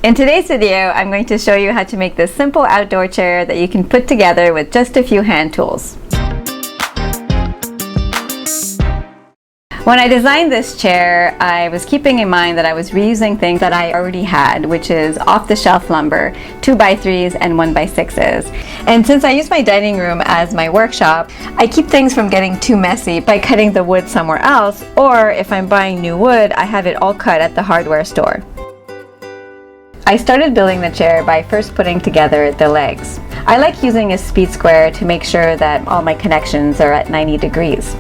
In today's video, I'm going to show you how to make this simple outdoor chair that you can put together with just a few hand tools. When I designed this chair, I was keeping in mind that I was reusing things that I already had, which is off-the-shelf lumber, 2x3s and 1x6s. And since I use my dining room as my workshop, I keep things from getting too messy by cutting the wood somewhere else, or if I'm buying new wood, I have it all cut at the hardware store. I started building the chair by first putting together the legs. I like using a speed square to make sure that all my connections are at 90 degrees.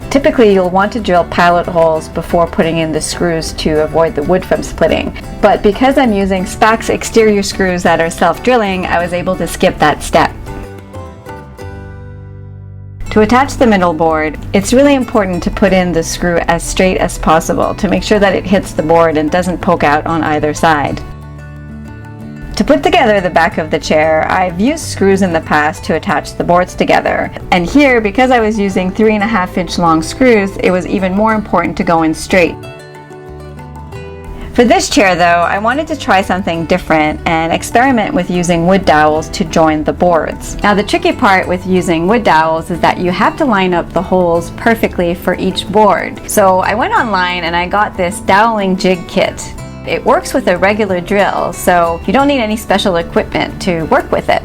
Typically, you'll want to drill pilot holes before putting in the screws to avoid the wood from splitting. But because I'm using Spax exterior screws that are self-drilling, I was able to skip that step. To attach the middle board, it's really important to put in the screw as straight as possible to make sure that it hits the board and doesn't poke out on either side. To put together the back of the chair, I've used screws in the past to attach the boards together. And here, because I was using 3.5-inch long screws, it was even more important to go in straight. For this chair though, I wanted to try something different and experiment with using wood dowels to join the boards. Now the tricky part with using wood dowels is that you have to line up the holes perfectly for each board. So I went online and I got this Doweling Jig kit. It works with a regular drill, so you don't need any special equipment to work with it.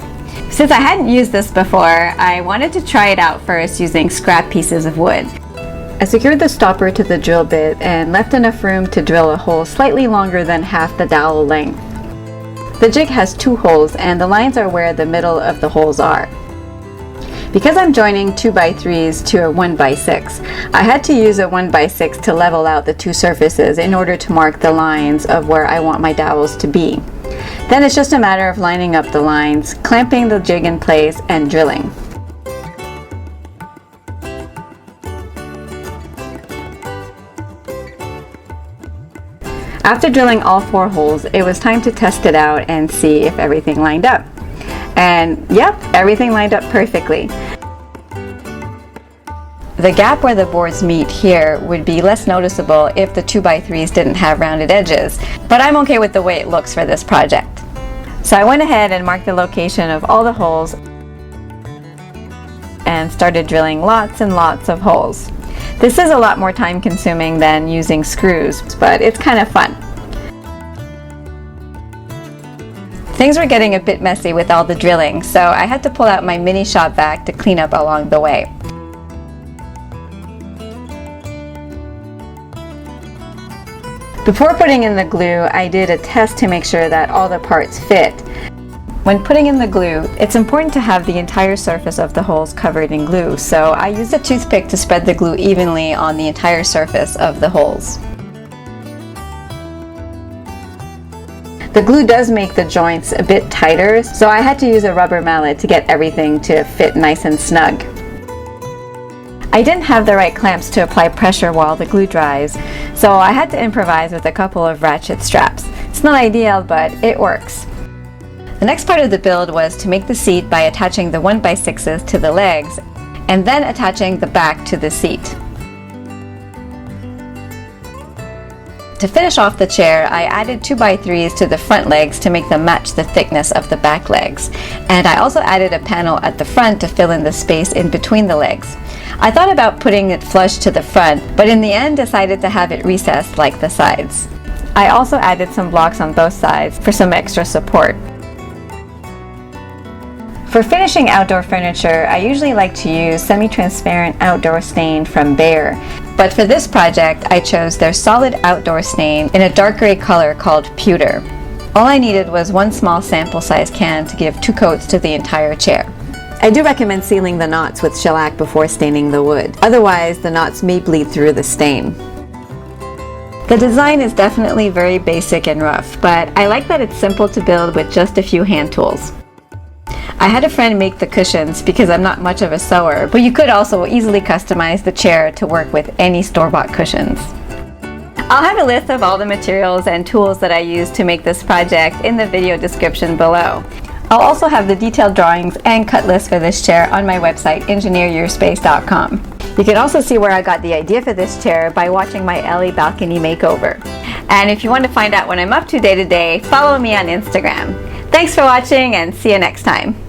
Since I hadn't used this before, I wanted to try it out first using scrap pieces of wood. I secured the stopper to the drill bit and left enough room to drill a hole slightly longer than half the dowel length. The jig has 2 holes and the lines are where the middle of the holes are. Because I'm joining 2x3s to a 1x6, I had to use a 1x6 to level out the 2 surfaces in order to mark the lines of where I want my dowels to be. Then it's just a matter of lining up the lines, clamping the jig in place, and drilling. After drilling all 4 holes, it was time to test it out and see if everything lined up. And yep, everything lined up perfectly. The gap where the boards meet here would be less noticeable if the 2x3s didn't have rounded edges, but I'm okay with the way it looks for this project. So I went ahead and marked the location of all the holes and started drilling lots and lots of holes. This is a lot more time consuming than using screws, but it's kind of fun. Things were getting a bit messy with all the drilling, so I had to pull out my mini shop vac to clean up along the way. Before putting in the glue, I did a test to make sure that all the parts fit. When putting in the glue, it's important to have the entire surface of the holes covered in glue, so I used a toothpick to spread the glue evenly on the entire surface of the holes. The glue does make the joints a bit tighter, so I had to use a rubber mallet to get everything to fit nice and snug. I didn't have the right clamps to apply pressure while the glue dries, so I had to improvise with a couple of ratchet straps. It's not ideal, but it works. The next part of the build was to make the seat by attaching the 1x6s to the legs, and then attaching the back to the seat. To finish off the chair, I added 2x3s to the front legs to make them match the thickness of the back legs. And I also added a panel at the front to fill in the space in between the legs. I thought about putting it flush to the front, but in the end decided to have it recessed like the sides. I also added some blocks on both sides for some extra support. For finishing outdoor furniture, I usually like to use semi-transparent outdoor stain from Behr. But for this project, I chose their solid outdoor stain in a dark gray color called pewter. All I needed was 1 small sample size can to give 2 coats to the entire chair. I do recommend sealing the knots with shellac before staining the wood. Otherwise, the knots may bleed through the stain. The design is definitely very basic and rough, but I like that it's simple to build with just a few hand tools. I had a friend make the cushions because I'm not much of a sewer, but you could also easily customize the chair to work with any store-bought cushions. I'll have a list of all the materials and tools that I used to make this project in the video description below. I'll also have the detailed drawings and cut list for this chair on my website, engineeryourspace.com. You can also see where I got the idea for this chair by watching my Ellie balcony makeover. And if you want to find out what I'm up to day to day, follow me on Instagram. Thanks for watching and see you next time.